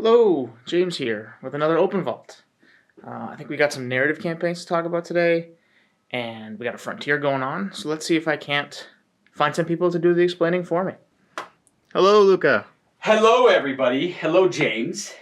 Hello, James here with another Open Vault. I think we got some narrative campaigns to talk about today, and we got a frontier going on, so let's see if I can't find some people to do the explaining for me. Hello, Luca. Hello, everybody. Hello, James.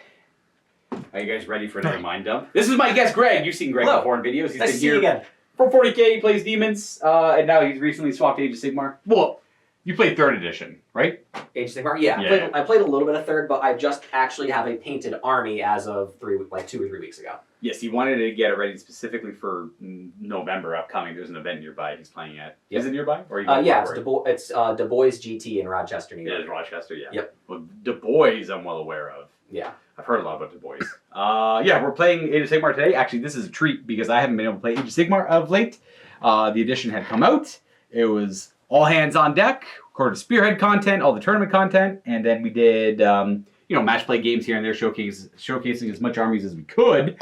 Are you guys ready for another mind dump? This is my guest, Greg. You've seen Greg before in videos. He's been here again. For 40K, he plays demons, and now he's recently swapped Age of Sigmar. Well, you played 3rd edition, right? Age of Sigmar? Yeah. I played a little bit of 3rd, but I just actually have a painted army as of 2 or 3 weeks ago. Yes, he wanted to get it ready specifically for November upcoming. There's an event nearby he's playing at. Yep. Is it nearby? Or are you yeah, it's Du Bois GT in Rochester, New York. It is Rochester, yeah. Yep. Well, Du Bois I'm well aware of. Yeah. I've heard a lot about Du Bois. Yeah, we're playing Age of Sigmar today. Actually, this is a treat because I haven't been able to play Age of Sigmar of late. The edition had come out. It was all hands on deck, recorded Spearhead content, all the tournament content, and then we did, match play games here and there, showcasing as much armies as we could.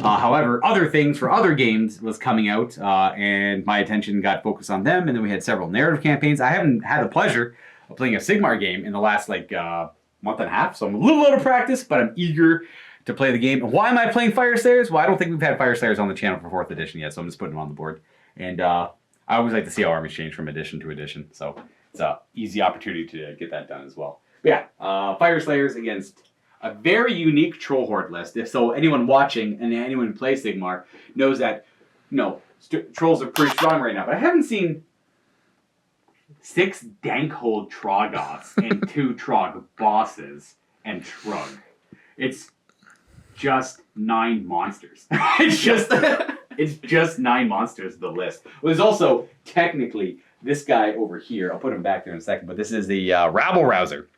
However, other things for other games was coming out, and my attention got focused on them, and then we had several narrative campaigns. I haven't had the pleasure of playing a Sigmar game in the last, month and a half, so I'm a little out of practice, but I'm eager to play the game. Why am I playing Fire Slayers? Well, I don't think we've had Fire Slayers on the channel for 4th edition yet, so I'm just putting them on the board. And I always like to see how armies change from edition to edition, so it's an easy opportunity to get that done as well. But yeah, Fire Slayers against a very unique Troll Horde list. So anyone watching and anyone who plays Sigmar knows that, Trolls are pretty strong right now. But I haven't seen 6 Dankhold Troggoths and 2 Trog bosses and Trug. It's just 9 monsters. It's just 9 monsters, the list. Well, there's also, technically, this guy over here. I'll put him back there in a second, but this is the rabble-rouser.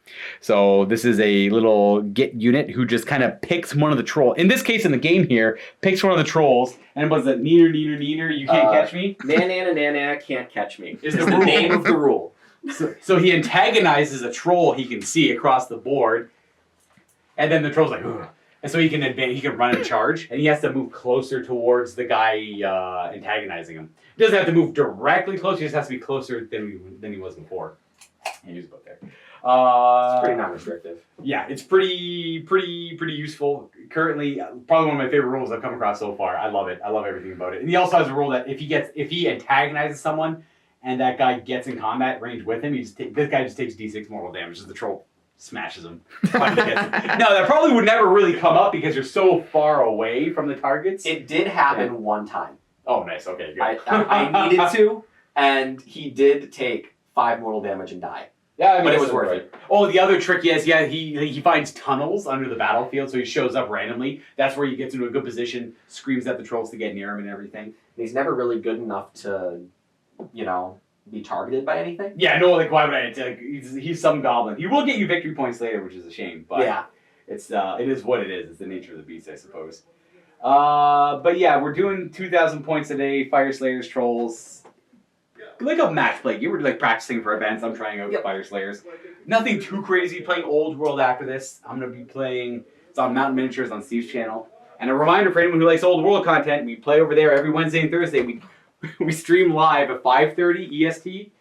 So this is a little git unit who just kind of picks one of the trolls. In this case, in the game here, picks one of the trolls, and was that neener, you can't catch me? Nana, can't catch me. Is the name of the rule. So he antagonizes a troll he can see across the board, and then the troll's like, ugh. And so he can advance, he can run and charge, and he has to move closer towards the guy antagonizing him. He doesn't have to move directly close, he just has to be closer than he was before. And he's about there. It's pretty non-restrictive. Yeah, it's pretty useful. Currently, probably one of my favorite rules I've come across so far. I love it. I love everything about it. And he also has a rule that if he antagonizes someone and that guy gets in combat range with him, this guy just takes D6 mortal damage as the troll smashes him. Now, that probably would never really come up because you're so far away from the targets. It did happen one time. Oh, nice. Okay, good. I needed to, and he did take 5 mortal damage and die. Yeah, I mean, but it was worth it. Oh, the other trick he has, he finds tunnels under the battlefield, so he shows up randomly. That's where he gets into a good position, screams at the trolls to get near him and everything. And he's never really good enough to, be targeted by anything. Yeah, no, why would I? He's some goblin. He will get you victory points later, which is a shame. But yeah, it is what it is. It's the nature of the beast, I suppose. But yeah, we're doing 2,000 points a day, Fire Slayers, Trolls. Like a match play. You were practicing for events. I'm trying out Fire Slayers. Nothing too crazy. Playing Old World after this. I'm going to be playing, it's on Mountain Miniatures on Steve's channel. And a reminder for anyone who likes Old World content, we play over there every Wednesday and Thursday. We stream live at 5:30 EST,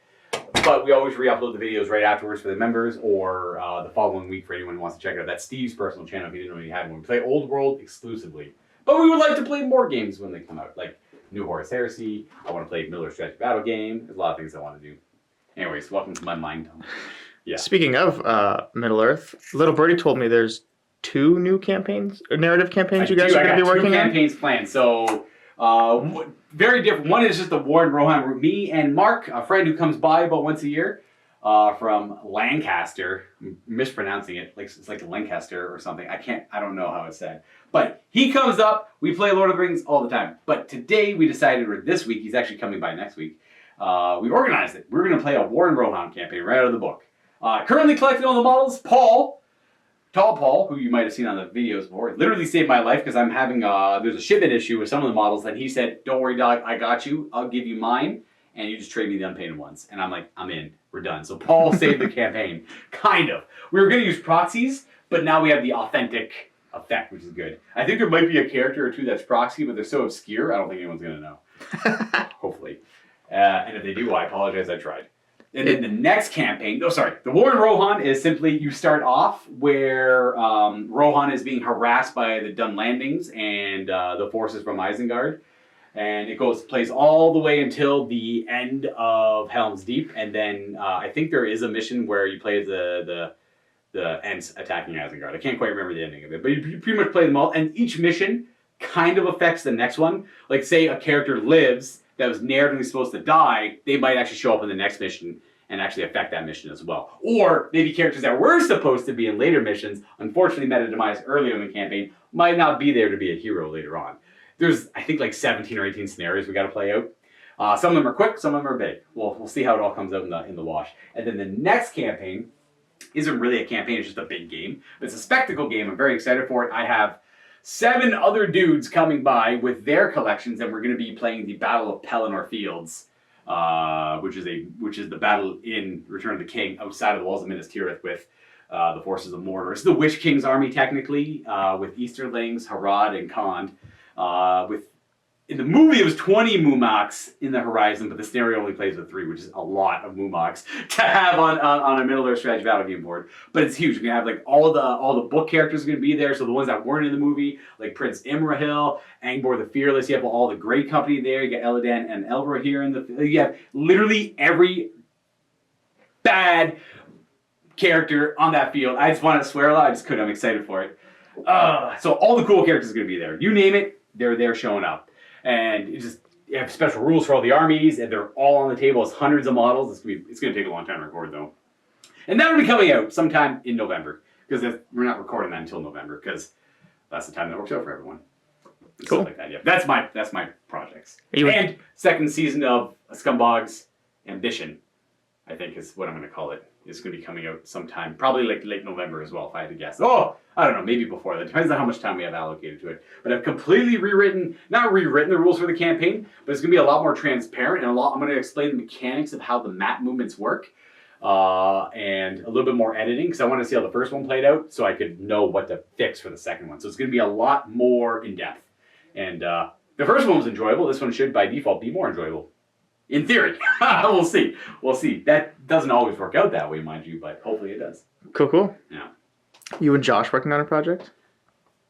but we always re-upload the videos right afterwards for the members or the following week for anyone who wants to check it out. That's Steve's personal channel if you didn't know he had one. We play Old World exclusively. But we would like to play more games when they come out, like New Horus Heresy. I want to play Miller Strategy Battle Game. There's a lot of things I want to do. Anyways, welcome to my mind dump. Yeah. Speaking of Middle-earth, Little Birdie told me there's 2 new campaigns, or narrative campaigns you guys are going to be working on? 2 campaigns planned. So, very different. One is just the War in Rohan. Me and Mark, a friend who comes by about once a year, from Lancaster, I'm mispronouncing it, it's like Lancaster or something. I don't know how it's said. But he comes up, we play Lord of the Rings all the time. But today we decided, or this week, he's actually coming by next week, we organized it. We're going to play a War in Rohan campaign right out of the book. Currently collecting all the models, Tall Paul, who you might have seen on the videos before, literally saved my life because I'm having, there's a shipment issue with some of the models that he said, don't worry, dog, I got you. I'll give you mine, and you just trade me the unpainted ones. And I'm like, I'm in. We're done. So Paul saved the campaign. Kind of. We were going to use proxies, but now we have the authentic effect, which is good. I think there might be a character or 2 that's proxy, but they're so obscure, I don't think anyone's going to know. Hopefully. And if they do, I apologize. I tried. And then the next campaign, the War in Rohan is simply you start off where Rohan is being harassed by the Dun Landings and the forces from Isengard. And it plays all the way until the end of Helm's Deep. And then I think there is a mission where you play the Ents attacking Isengard. I can't quite remember the ending of it. But you pretty much play them all. And each mission kind of affects the next one. Like, say a character lives that was narratively supposed to die, they might actually show up in the next mission and actually affect that mission as well. Or maybe characters that were supposed to be in later missions, unfortunately meta-demised earlier in the campaign, might not be there to be a hero later on. There's, I think, like 17 or 18 scenarios we got to play out. Some of them are quick, some of them are big. We'll see how it all comes out in the wash. And then the next campaign isn't really a campaign, it's just a big game. It's a spectacle game. I'm very excited for it. I have 7 other dudes coming by with their collections, and we're going to be playing the Battle of Pelennor Fields, which is the battle in Return of the King outside of the walls of Minas Tirith with the forces of Mordor. It's the Witch King's army technically, with Easterlings, Harad, and Khand. In the movie, it was 20 Mumaks in the horizon, but the scenario only plays with 3, which is a lot of Mumaks to have on a Middle-earth strategy battle game board. But it's huge. We have like all the book characters are going to be there. So the ones that weren't in the movie, like Prince Imrahil, Angbor the Fearless. You have all the great company there. You got Eladan and Elrond here you have literally every bad character on that field. I just wanted to swear a lot. I just couldn't. I'm excited for it. So all the cool characters are going to be there. You name it, they're there showing up. And you have special rules for all the armies, and they're all on the table. It's hundreds of models. It's going to take a long time to record, though. And that will be coming out sometime in November, because we're not recording that until November, because that's the time that works out for everyone. Cool. Stuff like that, yeah. That's my projects. And second season of Scumbag's Ambition, I think is what I'm going to call it. It's going to be coming out sometime, probably like late November as well, if I had to guess. Oh, I don't know, maybe before that. Depends on how much time we have allocated to it. But I've completely not rewritten the rules for the campaign, but it's going to be a lot more transparent, and I'm going to explain the mechanics of how the map movements work, and a little bit more editing, because I want to see how the first one played out, so I could know what to fix for the second one. So it's going to be a lot more in-depth. And the first one was enjoyable. This one should, by default, be more enjoyable. In theory. We'll see. That doesn't always work out that way, mind you, but hopefully it does. Cool. Yeah. You and Josh working on a project?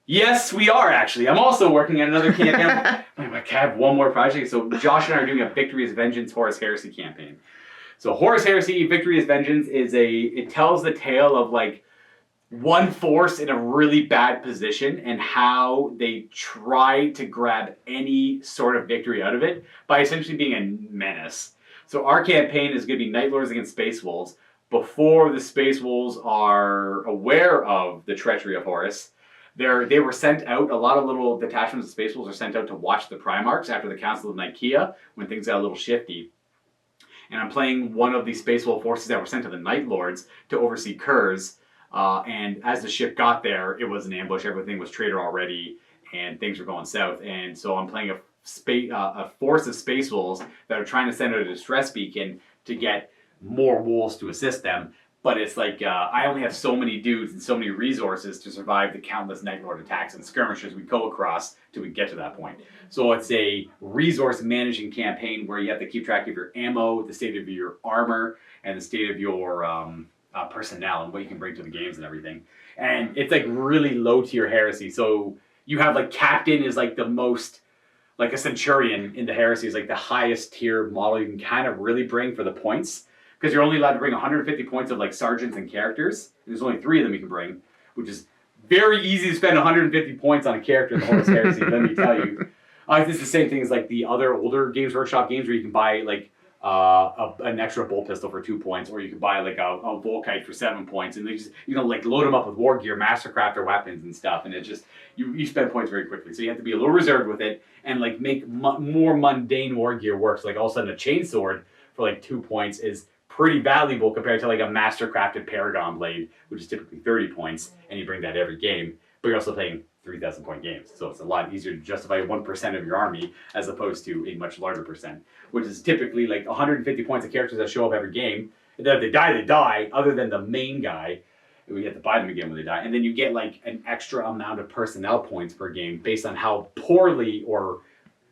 Yes, we are, actually. I'm also working on another campaign. I have one more project. So Josh and I are doing a Victory is Vengeance Horus Heresy campaign. So Horus Heresy, Victory is Vengeance it tells the tale of like one force in a really bad position and how they try to grab any sort of victory out of it by essentially being a menace. So our campaign is going to be Night Lords against Space Wolves. Before the Space Wolves are aware of the treachery of Horus, they were sent out, a lot of little detachments of Space Wolves are sent out to watch the Primarchs after the Council of Nicaea when things got a little shifty. And I'm playing one of the Space Wolf forces that were sent to the Night Lords to oversee Kurz. And as the ship got there, it was an ambush. Everything was traitor already, and things were going south. And so I'm playing a force of Space Wolves that are trying to send out a distress beacon to get more wolves to assist them. But it's like, I only have so many dudes and so many resources to survive the countless Night Lord attacks and skirmishes we go across till we get to that point. So it's a resource managing campaign where you have to keep track of your ammo, the state of your armor, and the state of your personnel and what you can bring to the games and everything. And it's like really low tier heresy. So you have like Captain is like the most, like a Centurion in the heresy is like the highest tier model you can kind of really bring for the points. Because you're only allowed to bring 150 points of like sergeants and characters. And there's only 3 of them you can bring, which is very easy to spend 150 points on a character in the Horus Heresy, let me tell you. It's the same thing as like the other older Games Workshop games where you can buy like an extra bolt pistol for 2 points, or you can buy like a Volkite for 7 points, and they just, you know, like load them up with war gear, mastercrafter weapons and stuff, and it just, you spend points very quickly. So you have to be a little reserved with it and like make more mundane war gear work. So like all of a sudden a chainsword for like 2 points is pretty valuable compared to like a mastercrafted Paragon blade, which is typically 30 points, and you bring that every game, but you're also playing 3,000 point games. So it's a lot easier to justify 1% of your army as opposed to a much larger percent, which is typically like 150 points of characters that show up every game. And then if they die, other than the main guy. We have to buy them again when they die. And then you get like an extra amount of personnel points per game based on how poorly or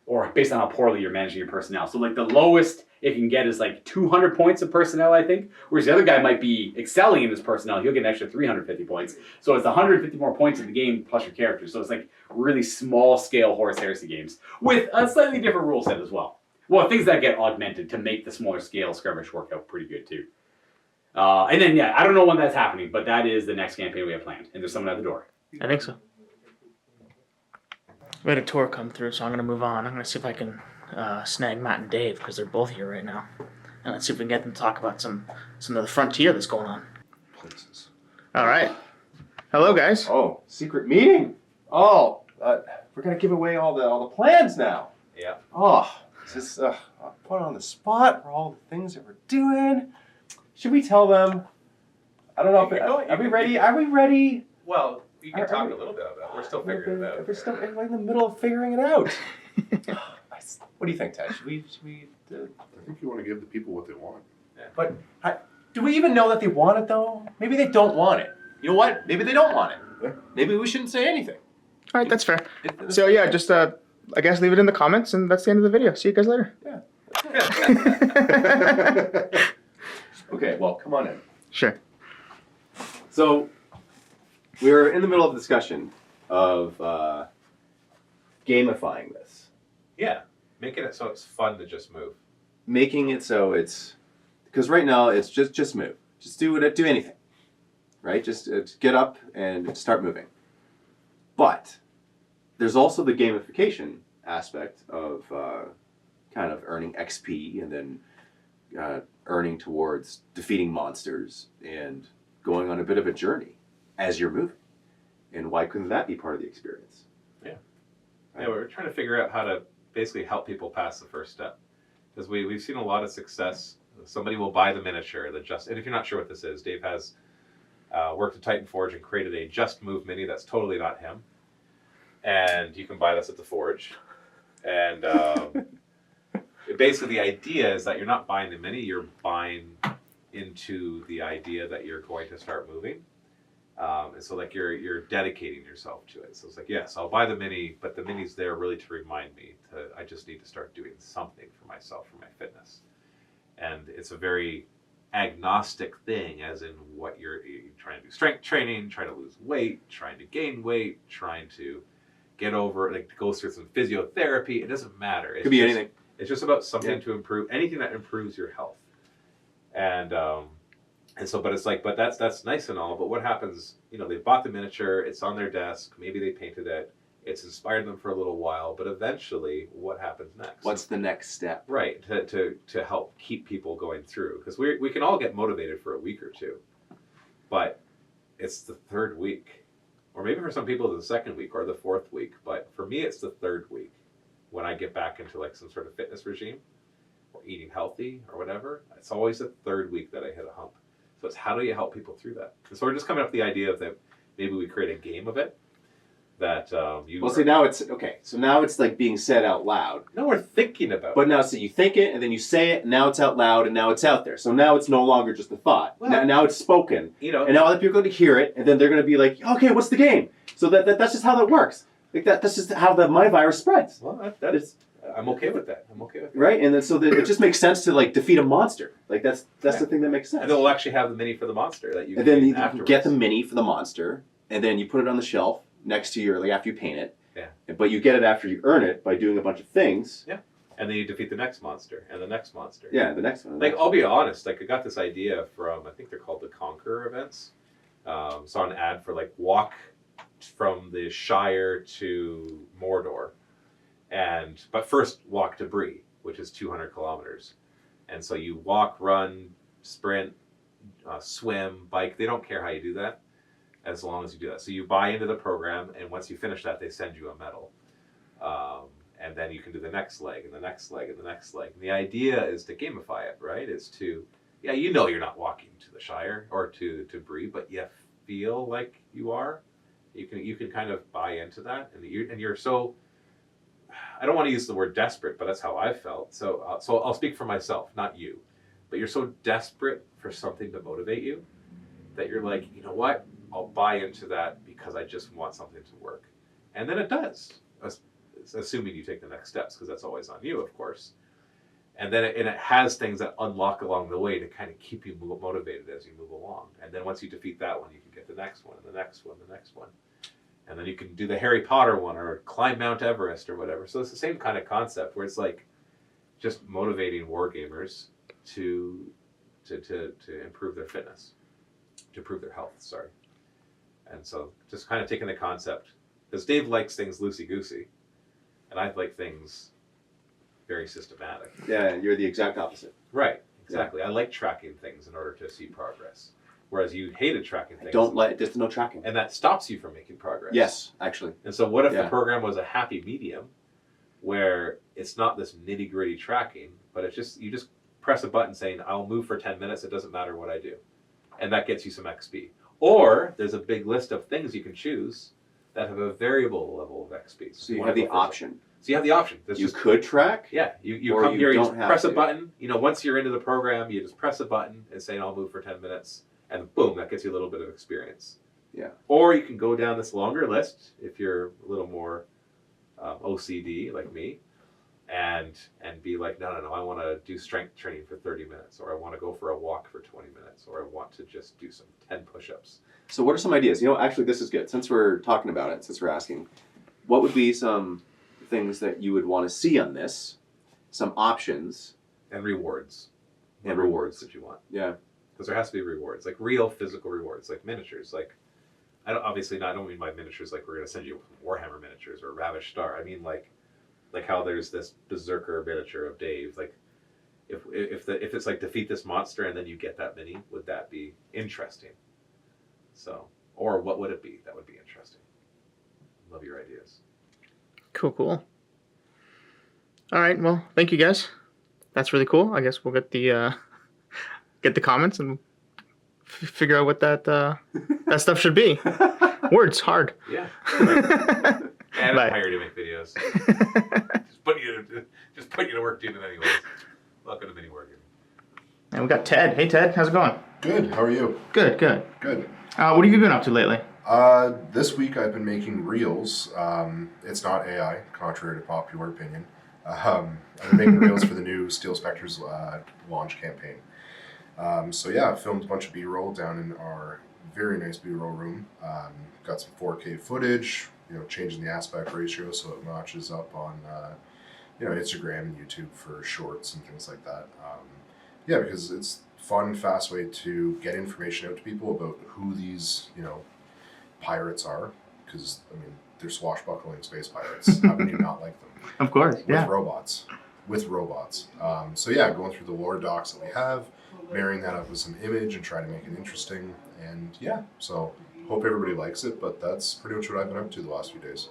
or based on how poorly you're managing your personnel. So like the lowest it can get is like 200 points of personnel, I think. Whereas the other guy might be excelling in his personnel. He'll get an extra 350 points. So it's 150 more points in the game plus your character. So it's like really small scale Horus Heresy games with a slightly different rule set as well. Well, things that get augmented to make the smaller scale skirmish work out pretty good too. And then, yeah, I don't know when that's happening, but that is the next campaign we have planned. And there's someone at the door. I think so. We had a tour come through, so I'm going to move on. I'm going to see if I can snag Matt and Dave, because they're both here right now. And let's see if we can get them to talk about some of the frontier that's going on. Places. All right. Hello, guys. Oh, secret meeting. Oh, we're gonna give away all the plans now. Yeah. Oh, this is put on the spot for all the things that we're doing. Should we tell them? I don't know. Are we ready? Are we ready? Well, you can talk a little bit about it. We're still figuring it out. We're still in the middle of figuring it out. What do you think, Ted? Should we I think you want to give the people what they want. But do we even know that they want it, though? Maybe they don't want it. You know what? Maybe they don't want it. Maybe we shouldn't say anything. All right, that's fair. So, yeah, just, I guess leave it in the comments, and that's the end of the video. See you guys later. Yeah. Okay, well, come on in. Sure. So, we're in the middle of a discussion of gamifying this. Yeah, making it so it's fun to just move. Making it so it's... Because right now, it's just move. Just do anything. Right? Just get up and start moving. But there's also the gamification aspect of kind of earning XP and then earning towards defeating monsters and going on a bit of a journey as you're moving. And why couldn't that be part of the experience? Yeah. Yeah, we're trying to figure out how to basically help people pass the first step. Because we've seen a lot of success. Somebody will buy the miniature, and if you're not sure what this is, Dave has worked at Titan Forge and created a Just Move mini that's totally not him. And you can buy this at the Forge. And basically the idea is that you're not buying the mini, you're buying into the idea that you're going to start moving. And so like you're dedicating yourself to it. So it's like, yes, I'll buy the mini, but the mini's there really to remind me I just need to start doing something for myself, for my fitness. And it's a very agnostic thing, as in what you're trying to do strength training, trying to lose weight, trying to gain weight, trying to get over, like go through some physiotherapy. It doesn't matter. Could be anything. It's just about something to improve, anything that improves your health. And so, but it's like, but that's nice and all, but what happens, they bought the miniature, it's on their desk, maybe they painted it, it's inspired them for a little while, but eventually, what happens next? What's the next step? Right, to help keep people going through. Because we can all get motivated for a week or two, but it's the third week. Or maybe for some people, it's the second week or the fourth week. But for me, it's the third week when I get back into like some sort of fitness regime or eating healthy or whatever. It's always the third week that I hit a hump. So it's how do you help people through that? And so we're just coming up with the idea of that maybe we create a game of it. That you well, see, now it's okay. So now it's like being said out loud. No, we're thinking about it. But now, so you think it, and then you say it, and now it's out loud, and now it's out there. So now it's no longer just a thought. Well, now it's spoken. And now other people are going to hear it, and then they're going to be like, okay, what's the game? So that's just how that works. Like that's just how my virus spreads. Well, that is. I'm okay with that. I'm okay with that. Right, and then so it just makes sense to like defeat a monster. Like that's the thing that makes sense. And then we'll actually have the mini for the monster that you. And then you can get the mini for the monster, and then you put it on the shelf next to your, like after you paint it. Yeah. But you get it after you earn it by doing a bunch of things. Yeah. And then you defeat the next monster and the next monster. Yeah, the next one. Like, I'll be honest, like I got this idea from, I think they're called the Conqueror events. Saw an ad for like walk from the Shire to Mordor. But first walk to Bree, which is 200 kilometers. And so you walk, run, sprint, swim, bike. They don't care how you do that, as long as you do that. So you buy into the program, and once you finish that, they send you a medal. And then you can do the next leg, and the next leg, and the next leg. And the idea is to gamify it, right? Is to, you're not walking to the Shire or to Bree, but you feel like you are. You can kind of buy into that, and you're so. I don't want to use the word desperate, but that's how I felt. So I'll speak for myself, not you. But you're so desperate for something to motivate you that you're like, you know what? I'll buy into that because I just want something to work. And then it does. assuming you take the next steps, because that's always on you, of course. And then it has things that unlock along the way to kind of keep you motivated as you move along. And then once you defeat that one, you can get the next one, and the next one, the next one. And then you can do the Harry Potter one or climb Mount Everest or whatever. So it's the same kind of concept where it's like just motivating wargamers to improve their fitness, to improve their health, sorry. And so just kind of taking the concept, because Dave likes things loosey-goosey, and I like things very systematic. Yeah, you're the exact opposite. Right, exactly. I like tracking things in order to see progress. Whereas you hated tracking things. There's no tracking. And that stops you from making progress. Yes, actually. And so what if the program was a happy medium where it's not this nitty-gritty tracking, but it's just, you just press a button saying, I'll move for 10 minutes, it doesn't matter what I do. And that gets you some XP. Or there's a big list of things you can choose that have a variable level of XP. So you have the option. So you have the option. You could track? Yeah. You or come you here, you don't just press have a to. button. You know, once you're into the program, you just press a button and say, I'll move for 10 minutes. And boom, that gets you a little bit of experience. Yeah. Or you can go down this longer list if you're a little more OCD like me, and be like, no, I want to do strength training for 30 minutes, or I want to go for a walk for 20 minutes, or I want to just do some 10 push-ups. So what are some ideas? You know, actually, this is good. Since we're talking about it, since we're asking, what would be some things that you would want to see on this? Some options. And rewards. And rewards that you want. Yeah. Because there has to be rewards, like real physical rewards, like miniatures. Like, I don't mean by miniatures like we're going to send you Warhammer miniatures or Ravaged Star. I mean like how there's this Berserker miniature of Dave. Like, if it's like defeat this monster and then you get that mini, would that be interesting? So, or what would it be that would be interesting? Love your ideas. Cool. All right, well, thank you guys. That's really cool. I guess we'll get the comments and figure out what that stuff should be. Words hard. Yeah. And I'm hired to make videos. just put you to work doing it anyways. Welcome to MiniWarGaming. And we got Ted. Hey Ted, how's it going? Good. How are you? Good. Good. What have you been up to lately? This week I've been making reels. It's not AI, contrary to popular opinion. I've been making reels for the new Steel Specters launch campaign. So yeah, I filmed a bunch of B-roll down in our very nice B-roll room. Got some 4K footage, changing the aspect ratio so it matches up on Instagram and YouTube for shorts and things like that. Yeah, because it's fun, fast way to get information out to people about who these, pirates are. Because, they're swashbuckling space pirates. How can you not like them? Of course, With robots. So yeah, going through the lore docs that we have, marrying that up with some image and trying to make it interesting. And yeah, so hope everybody likes it, but that's pretty much what I've been up to the last few days.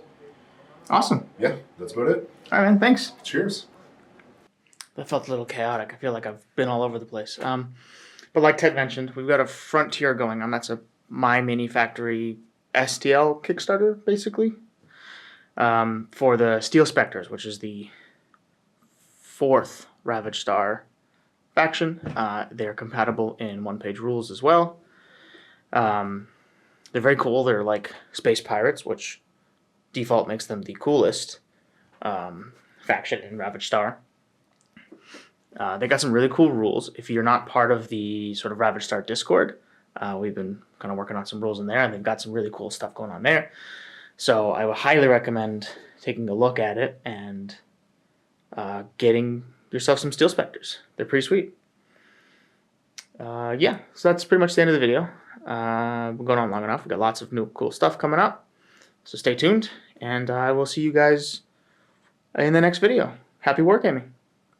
Awesome. Yeah, that's about it. All right, man, thanks. Cheers. That felt a little chaotic. I feel like I've been all over the place. But like Ted mentioned, we've got a Frontier going on. That's a My Mini Factory STL Kickstarter, basically, for the Steel Specters, which is the 4th Ravaged Star faction. They're compatible in one-page rules as well. They're very cool. They're like space pirates, which default makes them the coolest faction in Ravaged Star. They got some really cool rules. If you're not part of the sort of Ravaged Star Discord, we've been kind of working on some rules in there, and they've got some really cool stuff going on there. So I would highly recommend taking a look at it and getting yourself some Steel Specters. They're pretty sweet. Yeah, so that's pretty much the end of the video. We're going on long enough. We've got lots of new cool stuff coming up. So stay tuned, and I will see you guys in the next video. Happy wargaming.